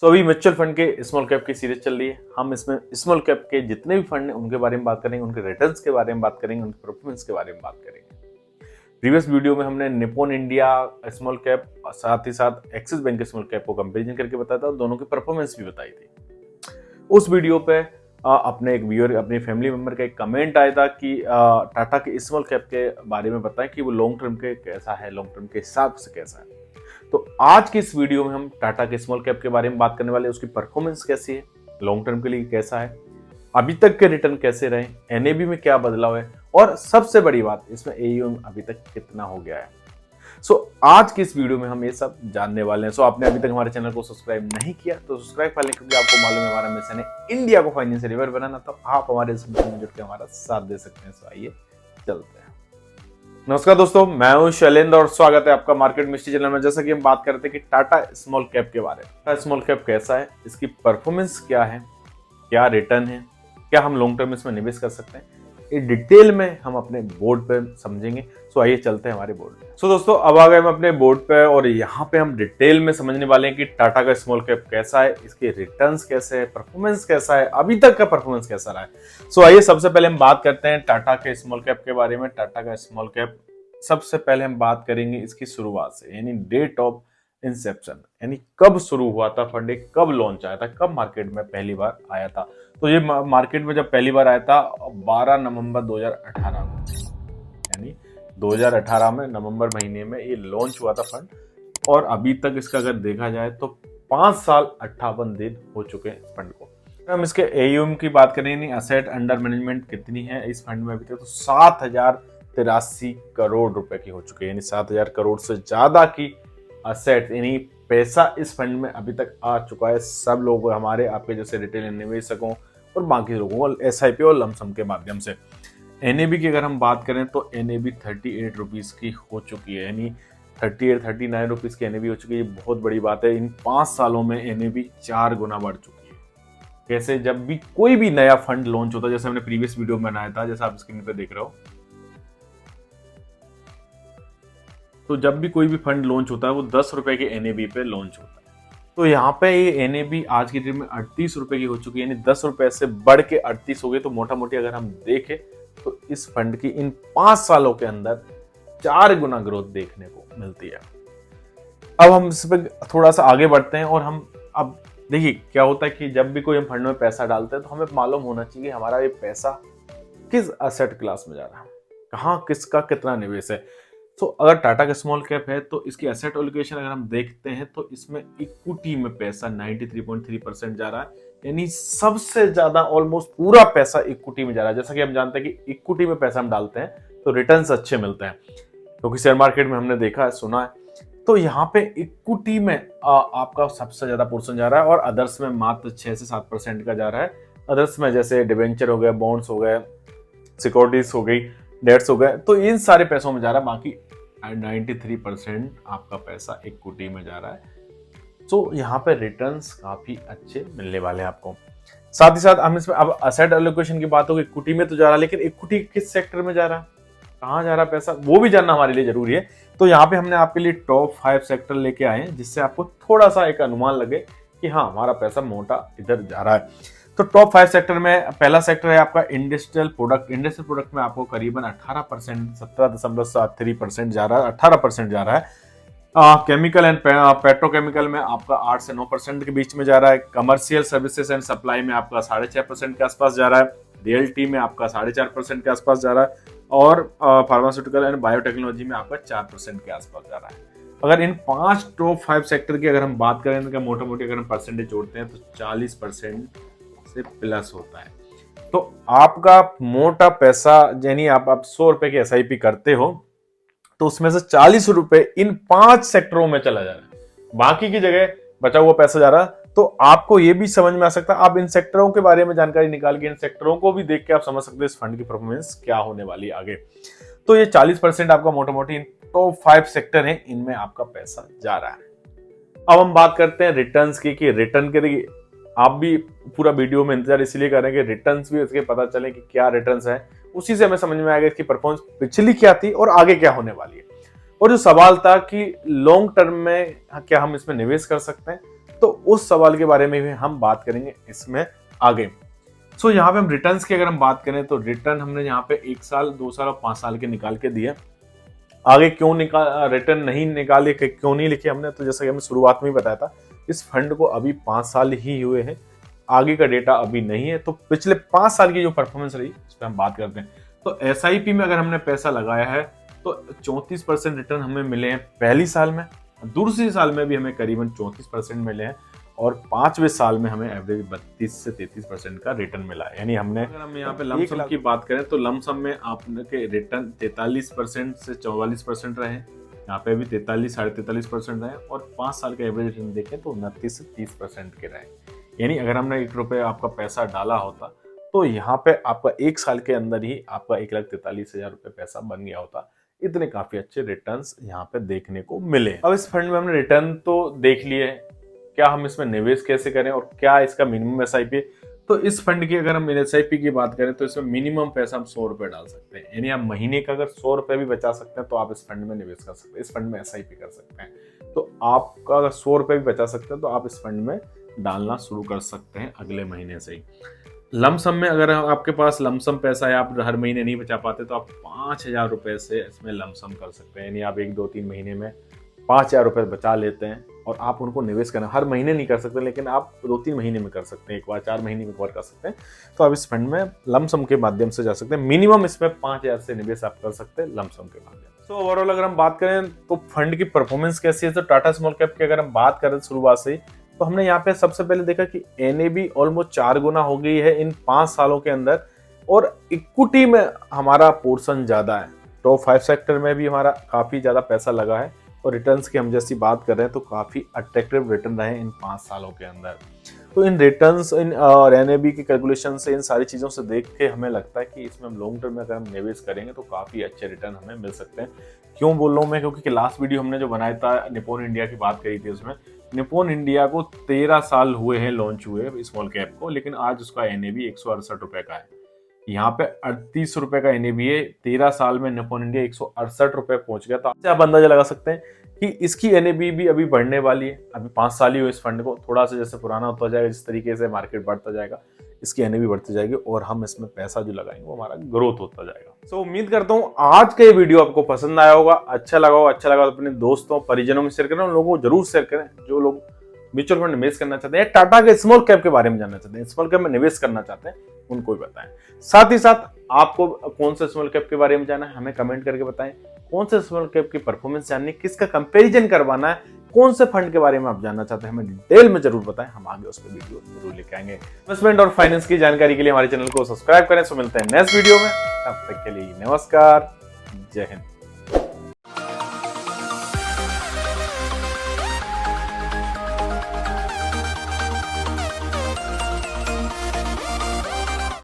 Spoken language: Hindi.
अभी म्यूचुअल फंड के स्मॉल कैप की सीरीज चल रही है। हम इसमें स्मॉल कैप के जितने भी फंड हैं उनके बारे में बात करेंगे, उनके रिटर्न्स के बारे में बात करेंगे, उनके परफॉर्मेंस के बारे में बात करेंगे। प्रीवियस वीडियो में हमने निप्पॉन इंडिया स्मॉल कैप साथ ही साथ एक्सिस बैंक के स्मॉल कैप को कंपैरिजन करके बताया था और दोनों की परफॉर्मेंस भी बताई थी। उस वीडियो पे अपने एक व्यूअर, अपने फैमिली मेंबर का एक कमेंट आया था कि टाटा के स्मॉल कैप के बारे में बताएं कि वो लॉन्ग टर्म के कैसा है, लॉन्ग टर्म के हिसाब से कैसा है। तो आज की इस वीडियो में हम टाटा के स्मॉल कैप के बारे में बात करने वाले हैं। उसकी परफॉर्मेंस कैसी है, लॉन्ग टर्म के लिए कैसा है, अभी तक के रिटर्न कैसे रहे, एनएबी में क्या बदलाव है और सबसे बड़ी बात इसमें एयूएम अभी तक कितना हो गया है। आज की इस वीडियो में हम ये सब जानने वाले हैं। आपने अभी तक हमारे चैनल को सब्सक्राइब नहीं किया तो सब्सक्राइब कर लें, क्योंकि आपको मालूम है हमारा मिशन है इंडिया को फाइनेंशियल रिवर बनाना। तो आप हमारे इस मिशन में जुड़ के हमारा साथ दे सकते हैं। आइए चलते हैं। नमस्कार दोस्तों, मैं हूं शैलेंद्र और स्वागत है आपका मार्केट मिस्ट्री चैनल में। जैसा कि हम बात करते हैं कि टाटा स्मॉल कैप के बारे में। टाटा स्मॉल कैप कैसा है, इसकी परफॉर्मेंस क्या है, क्या रिटर्न है, क्या हम लॉन्ग टर्म इसमें निवेश कर सकते हैं, ये डिटेल में हम अपने बोर्ड पे समझेंगे। आइए चलते हैं हमारे बोर्ड पे। दोस्तों अब आ गए हम अपने बोर्ड पे और यहाँ पे हम डिटेल में समझने वाले हैं कि टाटा का स्मॉल कैप कैसा है, इसके रिटर्न्स कैसे है, परफॉर्मेंस कैसा है, अभी तक का परफॉर्मेंस कैसा रहा है। आइए सबसे पहले हम बात करते हैं टाटा के स्मॉल कैप के बारे में। टाटा का स्मॉल कैप सबसे पहले हम बात करेंगे इसकी शुरुआत से, यानी डेट ऑफ इंसेप्शन, यानी कब शुरू हुआ था फंड, कब लॉन्च आया था, कब मार्केट में पहली बार आया था। तो ये मार्केट में जब पहली बार आया था 12 नवंबर 2018 को, यानी 2018 में नवंबर महीने में ये लॉन्च हुआ था फंड। और अभी तक इसका अगर देखा जाए तो 5 साल 58 दिन हो चुके हैं फंड को। हम इसके एयूएम की बात करें, यानी असेट अंडर मैनेजमेंट कितनी है इस फंड में अभी तक, तो 7083 करोड़ रुपए की हो चुकी है, यानी 7000 करोड़ से ज्यादा की असेट, यानी पैसा इस फंड में अभी तक आ चुका है। सब लोग हमारे आपके जैसे रिटेल निवेशकों और बाकी लोगों को एसआईपी और लमसम के माध्यम से। एनएबी की अगर हम बात करें तो एनएबी 38 रुपीज की हो चुकी है, यानी 39 रुपीज की एनएबी हो चुकी है। ये बहुत बड़ी बात है। इन 5 सालों में एनएबी 4 गुना बढ़ चुकी है। कैसे, जब भी कोई भी नया फंड लॉन्च होता है, जैसे हमने प्रीवियस वीडियो में बनाया था, जैसा आप स्क्रीन पे देख रहे हो, तो जब भी कोई भी फंड लॉन्च होता है वो 10 रुपए के एनएबी पे लॉन्च होता है। तो यहाँ पे ये एनएबी आज की डेट में 38 रुपए की हो चुकी है, यानी 10 रुपए से बढ़ के 38 हो गई। तो मोटा मोटी अगर हम देखें तो इस फंड की इन 5 सालों के अंदर 4 गुना ग्रोथ देखने को मिलती है। अब हम इस पे थोड़ा सा आगे बढ़ते हैं और हम अब देखिए क्या होता है कि जब भी कोई हम फंड में पैसा डालते हैं तो हमें मालूम होना चाहिए हमारा ये पैसा किस एसेट क्लास में जा रहा है, कहाँ किसका कितना निवेश है। अगर टाटा का स्मॉल कैप है तो इसकी एसेट एलोकेशन अगर हम देखते हैं तो इसमें इक्विटी में पैसा 93.3% जा रहा है, यानी सबसे ज्यादा ऑलमोस्ट पूरा पैसा इक्विटी में जा रहा है। जैसा कि हम जानते हैं कि इक्विटी में पैसा हम डालते हैं तो रिटर्न्स अच्छे मिलते हैं, क्योंकि शेयर मार्केट में हमने देखा है, सुना है। तो यहाँ पे इक्विटी में आपका सबसे ज्यादा पोर्शन जा रहा है और अदर्स में मात्र 6 से 7% का जा रहा है। अदर्स में जैसे डिवेंचर हो गए, बॉन्ड्स हो गए, सिक्योरिटीज हो गई, डेट्स हो गए, तो इन सारे पैसों में जा रहा है। बाकी 93% आपका पैसा इक्विटी में जा रहा है। यहाँ पे रिटर्न्स काफी अच्छे मिलने वाले हैं आपको। साथ ही साथ हम इसमें अब एसेट एलोकेशन की बात होगी, इक्विटी में तो जा रहा है, लेकिन इक्विटी किस सेक्टर में जा रहा है, कहाँ जा रहा है पैसा, वो भी जानना हमारे लिए जरूरी है। तो यहाँ पे हमने आपके लिए टॉप 5 सेक्टर लेके आए हैं, जिससे आपको थोड़ा सा एक अनुमान लगे कि हाँ हमारा पैसा मोटा इधर जा रहा है। तो टॉप 5 सेक्टर में पहला सेक्टर है आपका इंडस्ट्रियल प्रोडक्ट। इंडस्ट्रियल प्रोडक्ट में आपको करीबन 18%, 17.73% जा रहा है, 18% जा रहा है। केमिकल एंड पेट्रोकेमिकल में आपका 8 से 9% के बीच में जा रहा है। कमर्शियल सर्विसेज एंड सप्लाई में आपका 6.5% के आसपास जा रहा है। रियल्टी में आपका 4.5% के आसपास जा रहा है। और फार्मास्यूटिकल एंड बायोटेक्नोलॉजी में आपका 4% के आसपास जा रहा है। अगर इन 5 टॉप 5 सेक्टर की अगर हम बात करें तो मोटा मोटी अगर हम परसेंटेज जोड़ते हैं तो 40% से प्लस होता है। तो आपका मोटा पैसा, यानी आप 100 रुपए की एसआईपी करते हो तो उसमें से 40 रुपए इन 5 सेक्टरों में चला जा रहा है, बाकी की जगह बचा हुआ पैसा जा रहा है। तो आपको ये भी समझ में आ सकता है, आप इन सेक्टरों के बारे में जानकारी निकाल के इन सेक्टरों को भी देख के आप समझ सकते हो इस फंड की परफॉर्मेंस क्या होने वाली है आगे। तो ये 40% आपका मोटा मोटी इन टॉप 5 सेक्टर है, इनमें आपका पैसा जा रहा है। अब हम बात करते हैं रिटर्न्स की, कि रिटर्न के देखिए आप भी पूरा वीडियो में इंतजार इसलिए कर रहे हैं कि रिटर्न्स भी इसके पता चले कि क्या रिटर्न्स है, उसी से हमें समझ में आएगा इसकी परफॉर्मेंस पिछली क्या थी और आगे क्या होने वाली है। और जो सवाल था कि लॉन्ग टर्म में क्या हम इसमें निवेश कर सकते हैं, तो उस सवाल के बारे में भी हम बात करेंगे इसमें आगे। सो यहाँ पे हम रिटर्न्स की अगर हम बात करें तो रिटर्न हमने यहाँ पे 1 साल, 2 साल और 5 साल के निकाल के दिए। आगे क्यों रिटर्न नहीं निकाले, क्यों नहीं लिखे हमने, तो जैसा कि हमने शुरुआत में ही बताया था, इस फंड को अभी 5 साल ही हुए हैं, आगे का डेटा अभी नहीं है। तो पिछले 5 साल की जो परफॉर्मेंस रही इस पर हम बात करते हैं। तो SIP में अगर हमने पैसा लगाया है तो 34% रिटर्न हमें मिले हैं पहली साल में, दूसरी साल में भी हमें करीबन 34% मिले हैं और 5वें साल में हमें एवरेज 32 से 33% का रिटर्न मिला है। यानी हमने, अगर हम यहाँ पे लमसम की बात करें तो लमसम में आपके रिटर्न 43% से 44% रहे, यहाँ पे भी 43 साढ़े 43% रहे और 5 साल का एवरेज रिटर्न देखें तो 29 से 30% के रहे। यानी अगर हमने 1 रुपये आपका पैसा डाला होता तो यहाँ पे आपका 1 साल के अंदर ही आपका 1,43,000 रुपये पैसा बन गया होता। इतने काफी अच्छे रिटर्न्स यहाँ पे देखने को मिले। अब इस फंड में हमने रिटर्न तो देख लिए, क्या हम इसमें निवेश कैसे करें और क्या इसका मिनिमम SIP है। तो इस फंड की अगर हम SIP की बात करें तो इसमें मिनिमम पैसा हम 100 रुपए डाल सकते हैं। यानी आप महीने का अगर 100 रुपए भी बचा सकते हैं तो आप इस फंड में निवेश कर सकते हैं, इस फंड में SIP कर सकते हैं। तो आपका अगर 100 रुपए भी बचा सकते हैं तो आप इस फंड में डालना शुरू कर सकते हैं अगले महीने से ही। लमसम में अगर आपके पास लमसम पैसा है, आप हर महीने नहीं बचा पाते, तो आप 5,000 रुपए से इसमें लमसम कर सकते हैं। यानी आप 1-2-3 महीने में 5,000 रुपए बचा लेते हैं और आप उनको निवेश करना, हर महीने नहीं कर सकते लेकिन आप 2-3 महीने में कर सकते हैं, एक बार 4 महीने में एक बार कर सकते हैं। तो आप इस फंड में लमसम के माध्यम से जा सकते हैं। मिनिमम इसमें 5,000 से निवेश आप कर सकते हैं लमसम के माध्यम से। तो ओवरऑल अगर हम बात करें तो फंड की परफॉर्मेंस कैसी है, तो टाटा स्मॉल कैप की अगर हम बात करें शुरुआत से ही, तो हमने यहाँ पे सबसे पहले देखा कि NAV ऑलमोस्ट 4 गुना हो गई है इन 5 सालों के अंदर और इक्विटी में हमारा पोर्शन ज्यादा है। टॉप 5 सेक्टर में भी हमारा काफी ज्यादा पैसा लगा है और रिटर्न्स की हम जैसी बात कर रहे हैं तो काफी अट्रैक्टिव रिटर्न रहे इन 5 सालों के अंदर। तो इन रिटर्न्स और NAV की कैलकुलेशन से, इन सारी चीज़ों से देख के हमें लगता है कि इसमें हम लॉन्ग टर्म में अगर हम निवेश करेंगे तो काफ़ी अच्छे रिटर्न हमें मिल सकते हैं। क्यों बोल रहा हूँ मैं, क्योंकि लास्ट वीडियो हमने जो बनाया था निप्पॉन इंडिया की बात करी थी, उसमें निप्पॉन इंडिया को 13 साल हुए हैं लॉन्च हुए स्मॉल कैप को, लेकिन आज उसका NAV 168 रुपये का है। यहाँ पे 38 रुपये का NAV है। 13 साल में निप्पॉन इंडिया 168 रुपये पहुंच गया। तो आपसे आप अंदाजा लगा सकते हैं कि इसकी NAV भी अभी बढ़ने वाली है। अभी 5 साल ही हुए इस फंड को, थोड़ा सा जैसे पुराना होता जाएगा, जिस तरीके से मार्केट बढ़ता जाएगा इसकी NAV बढ़ती जाएगी और हम इसमें पैसा जो लगाएंगे वो हमारा ग्रोथ होता जाएगा। सो उम्मीद करता हूँ आज का ये वीडियो आपको पसंद आया होगा, अच्छा लगा तो अपने दोस्तों परिजनों में शेयर करें, उन लोगों को जरूर शेयर करें जो लोग म्यूचुअल फंड निवेश करना चाहते हैं, टाटा के स्मॉल कैप के बारे में जानना चाहते हैं, स्मॉल कैप में निवेश करना चाहते हैं, उनको भी बताएं। साथ ही साथ आपको कौन से स्मॉल कैप के बारे में जानना है हमें कमेंट करके बताएं। कौन से स्मॉल कैप की परफॉर्मेंस जाननी, किसका कंपैरिजन करवाना है, कौन से फंड के बारे में आप जानना चाहते हैं, हमें डिटेल में जरूर बताएं। हम आगे उस पर वीडियो जरूर लेके आएंगे। इन्वेस्टमेंट और फाइनेंस की जानकारी के लिए हमारे चैनल को सब्सक्राइब करें। सो मिलते हैं नेक्स्ट वीडियो में, तब तक के लिए नमस्कार, जय हिंद।